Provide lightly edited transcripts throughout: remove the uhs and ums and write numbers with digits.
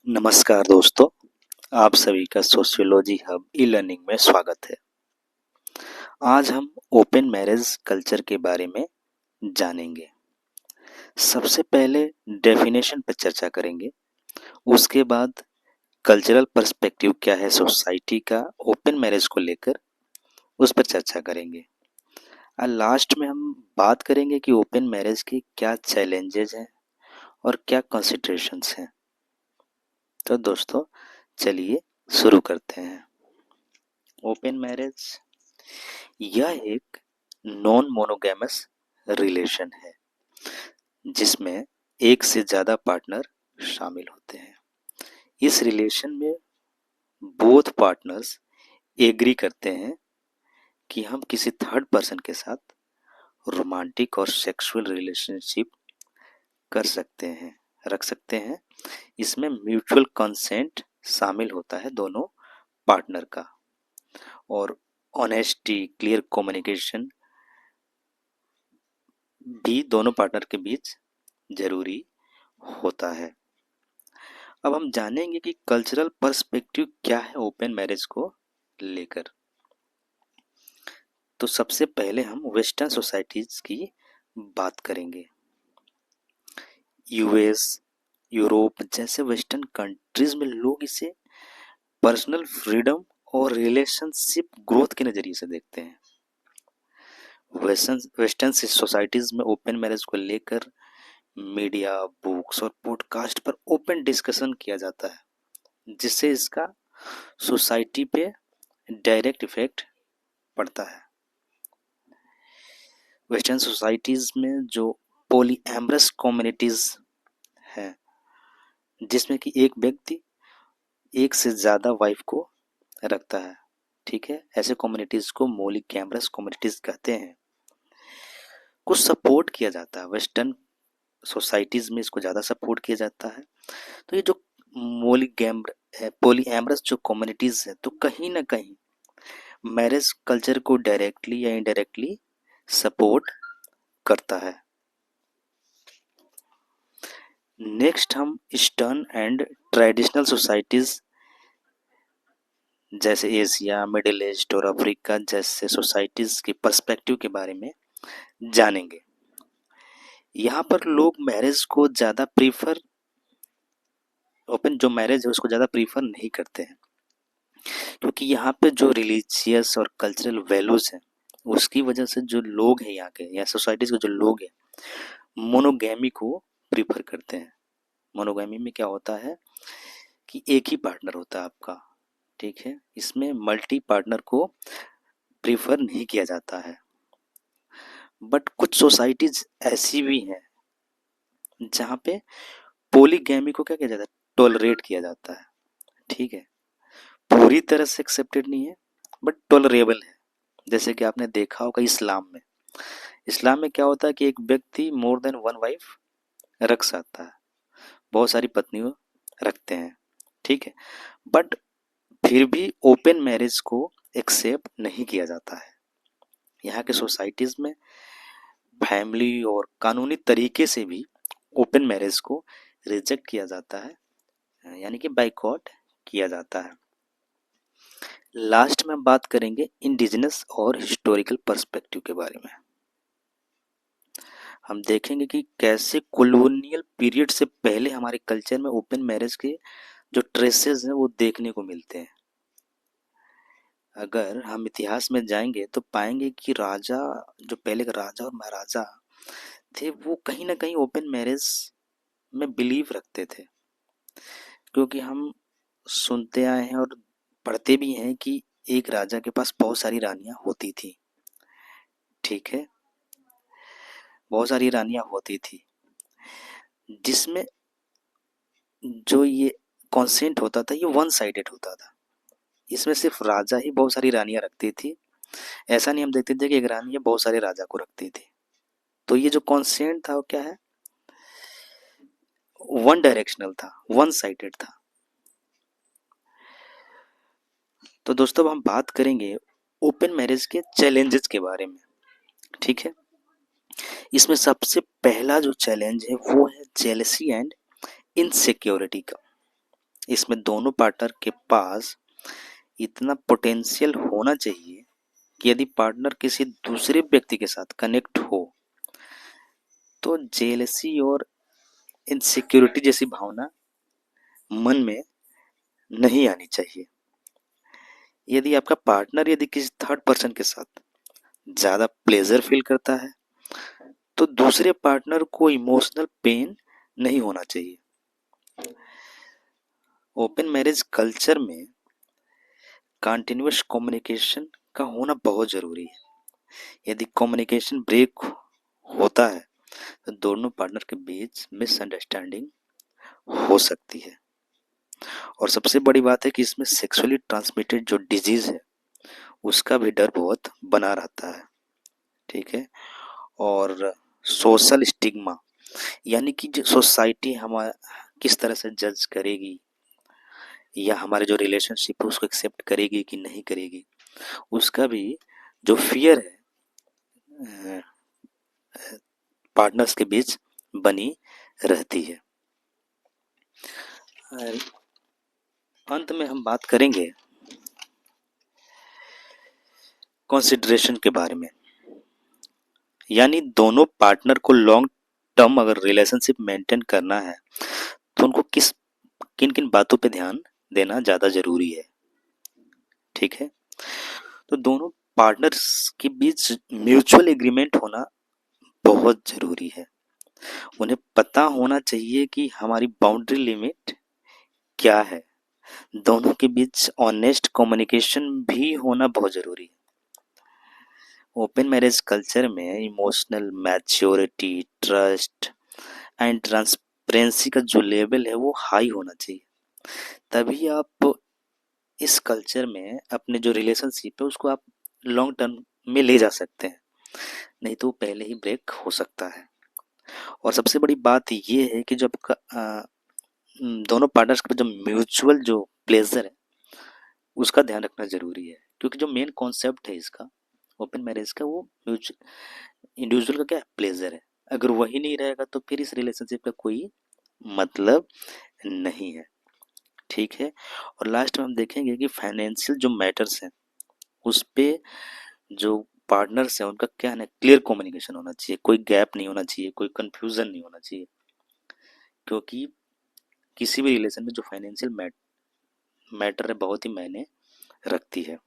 नमस्कार दोस्तों, आप सभी का सोशियोलॉजी हब ई लर्निंग में स्वागत है। आज हम ओपन मैरिज कल्चर के बारे में जानेंगे। सबसे पहले डेफिनेशन पर चर्चा करेंगे, उसके बाद कल्चरल पर्सपेक्टिव क्या है सोसाइटी का ओपन मैरिज को लेकर, उस पर चर्चा करेंगे। और लास्ट में हम बात करेंगे कि ओपन मैरिज के क्या चैलेंजेस हैं और क्या कंसिडरेशंस हैं। तो दोस्तों चलिए शुरू करते हैं। ओपन मैरिज यह एक नॉन मोनोगैमस रिलेशन है जिसमें एक से ज्यादा पार्टनर शामिल होते हैं। इस रिलेशन में बोथ पार्टनर्स एग्री करते हैं कि हम किसी थर्ड पर्सन के साथ रोमांटिक और सेक्सुअल रिलेशनशिप रख सकते हैं। इसमें म्यूचुअल कंसेंट शामिल होता है दोनों पार्टनर का, और ऑनेस्टी, क्लियर कम्युनिकेशन भी दोनों पार्टनर के बीच जरूरी होता है। अब हम जानेंगे कि कल्चरल पर्सपेक्टिव क्या है ओपन मैरिज को लेकर। तो सबसे पहले हम वेस्टर्न सोसाइटीज की बात करेंगे। यूएस, यूरोप जैसे वेस्टर्न कंट्रीज में लोग इसे पर्सनल फ्रीडम और रिलेशनशिप ग्रोथ के नजरिए से देखते हैं। वेस्टर्न सोसाइटीज में ओपन मैरिज को लेकर मीडिया, बुक्स और पॉडकास्ट पर ओपन डिस्कशन किया जाता है, जिससे इसका सोसाइटी पे डायरेक्ट इफेक्ट पड़ता है। वेस्टर्न सोसाइटीज में जो पॉलीएमरस कम्युनिटीज है, जिसमें कि एक व्यक्ति एक से ज्यादा वाइफ को रखता है, ठीक है, ऐसे कम्युनिटीज को पॉलीएमरस कम्युनिटीज कहते हैं, को सपोर्ट किया जाता है। वेस्टर्न सोसाइटीज में इसको ज्यादा सपोर्ट किया जाता है। तो ये जो पॉलीएमरस जो कम्युनिटीज है, तो कहीं ना कहीं मैरिज कल्चर को डायरेक्टली या इनडायरेक्टली सपोर्ट करता है। नेक्स्ट हम ईस्टर्न एंड ट्रेडिशनल सोसाइटीज जैसे एशिया, मिडिल ईस्ट और अफ्रीका जैसे सोसाइटीज की पर्सपेक्टिव के बारे में जानेंगे। यहाँ पर लोग मैरिज को ज्यादा प्रीफर ओपन जो मैरिज है उसको ज्यादा प्रीफर नहीं करते हैं, क्योंकि यहाँ पे जो रिलीजियस और कल्चरल वैल्यूज हैं उसकी वजह से जो लोग हैं यहाँ के या सोसाइटीज के जो लोग हैं मोनोगैमी को प्रीफर करते हैं। मोनोगैमी में क्या होता है कि एक ही पार्टनर होता है आपका, ठीक है, इसमें मल्टी पार्टनर को प्रीफर नहीं किया जाता है। बट कुछ सोसाइटीज ऐसी भी हैं जहाँ पे पोलीगैमी को क्या किया जाता है, टॉलरेट किया जाता है, ठीक है, पूरी तरह से एक्सेप्टेड नहीं है बट टॉलरेबल है। जैसे कि आपने देखा होगा इस्लाम में क्या होता है कि एक व्यक्ति मोर देन वन वाइफ रख सकता है, बहुत सारी पत्नियों रखते हैं, ठीक है, बट फिर भी ओपन मैरिज को एक्सेप्ट नहीं किया जाता है। यहाँ के सोसाइटीज में फैमिली और कानूनी तरीके से भी ओपन मैरिज को रिजेक्ट किया जाता है, यानी कि बाइकआउट किया जाता है। लास्ट में हम बात करेंगे इंडिजिनस और हिस्टोरिकल पर्सपेक्टिव के बारे में। हम देखेंगे कि कैसे कॉलोनियल पीरियड से पहले हमारे कल्चर में ओपन मैरिज के जो ट्रेसेस हैं वो देखने को मिलते हैं। अगर हम इतिहास में जाएंगे तो पाएंगे कि राजा, जो पहले के राजा और महाराजा थे, वो कहीं ना कहीं ओपन मैरिज में बिलीव रखते थे, क्योंकि हम सुनते आए हैं और पढ़ते भी हैं कि एक राजा के पास बहुत सारी रानियां होती थी, ठीक है, बहुत सारी रानियां होती थी, जिसमें जो ये कॉन्सेंट होता था ये वन साइडेड होता था। इसमें सिर्फ राजा ही बहुत सारी रानियां रखती थी, ऐसा नहीं हम देखते थे कि एक रानी बहुत सारे राजा को रखती थी। तो ये जो कॉन्सेंट था वो क्या है, वन डायरेक्शनल था, वन साइडेड था। तो दोस्तों हम बात करेंगे ओपन मैरिज के चैलेंजेस के बारे में, ठीक है। इसमें सबसे पहला जो चैलेंज है वो है जेलसी एंड इनसिक्योरिटी का। इसमें दोनों पार्टनर के पास इतना पोटेंशियल होना चाहिए कि यदि पार्टनर किसी दूसरे व्यक्ति के साथ कनेक्ट हो तो जेलसी और इनसिक्योरिटी जैसी भावना मन में नहीं आनी चाहिए। यदि आपका पार्टनर यदि किसी थर्ड पर्सन के साथ ज़्यादा प्लेजर फील करता है तो दूसरे पार्टनर को इमोशनल पेन नहीं होना चाहिए। ओपन मैरिज कल्चर में कंटिन्यूअस कम्युनिकेशन का होना बहुत ज़रूरी है। यदि कम्युनिकेशन ब्रेक होता है तो दोनों पार्टनर के बीच मिसअंडरस्टैंडिंग हो सकती है। और सबसे बड़ी बात है कि इसमें सेक्सुअली ट्रांसमिटेड जो डिजीज है उसका भी डर बहुत बना रहता है। ठीक है। और सोशल स्टिग्मा यानी कि जो सोसाइटी हमारा किस तरह से जज करेगी या हमारे जो रिलेशनशिप है उसको एक्सेप्ट करेगी कि नहीं करेगी, उसका भी जो फियर है पार्टनर्स के बीच बनी रहती है। अंत में हम बात करेंगे कंसिडरेशन के बारे में, यानी दोनों पार्टनर को लॉन्ग टर्म अगर रिलेशनशिप मेंटेन करना है तो उनको किन किन बातों पे ध्यान देना ज़्यादा ज़रूरी है। ठीक है। तो दोनों पार्टनर्स के बीच म्यूचुअल एग्रीमेंट होना बहुत ज़रूरी है। उन्हें पता होना चाहिए कि हमारी बाउंड्री लिमिट क्या है। दोनों के बीच ऑनेस्ट कम्युनिकेशन भी होना बहुत ज़रूरी है। ओपन मैरिज कल्चर में emotional maturity, trust and transparency का जो लेवल है वो हाई होना चाहिए। तभी आप इस कल्चर में अपने जो रिलेशनशिप है उसको आप लॉन्ग टर्म में ले जा सकते हैं, नहीं तो पहले ही ब्रेक हो सकता है। और सबसे बड़ी बात ये है कि जब दोनों पार्टनर्स का जो म्यूचुअल जो प्लेजर है उसका ध्यान रखना जरूरी है, क्योंकि जो मेन कॉन्सेप्ट है इसका ओपन मैरिज का वो म्यूचुअल इंडिविजुअल का क्या है, प्लेजर है। अगर वही नहीं रहेगा तो फिर इस रिलेशनशिप का कोई मतलब नहीं है। ठीक है। और लास्ट में हम देखेंगे कि फाइनेंशियल जो मैटर्स हैं उस पे जो पार्टनर्स हैं उनका क्या है, क्लियर कम्युनिकेशन होना चाहिए, कोई गैप नहीं होना चाहिए, कोई कंफ्यूजन नहीं होना चाहिए, क्योंकि किसी भी रिलेशन में जो फाइनेंशियल मैटर है बहुत ही मायने रखती है।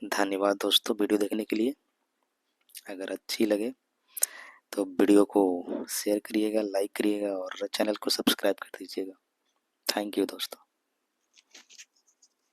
धन्यवाद दोस्तों वीडियो देखने के लिए। अगर अच्छी लगे तो वीडियो को शेयर करिएगा, लाइक करिएगा और चैनल को सब्सक्राइब कर दीजिएगा। थैंक यू दोस्तों।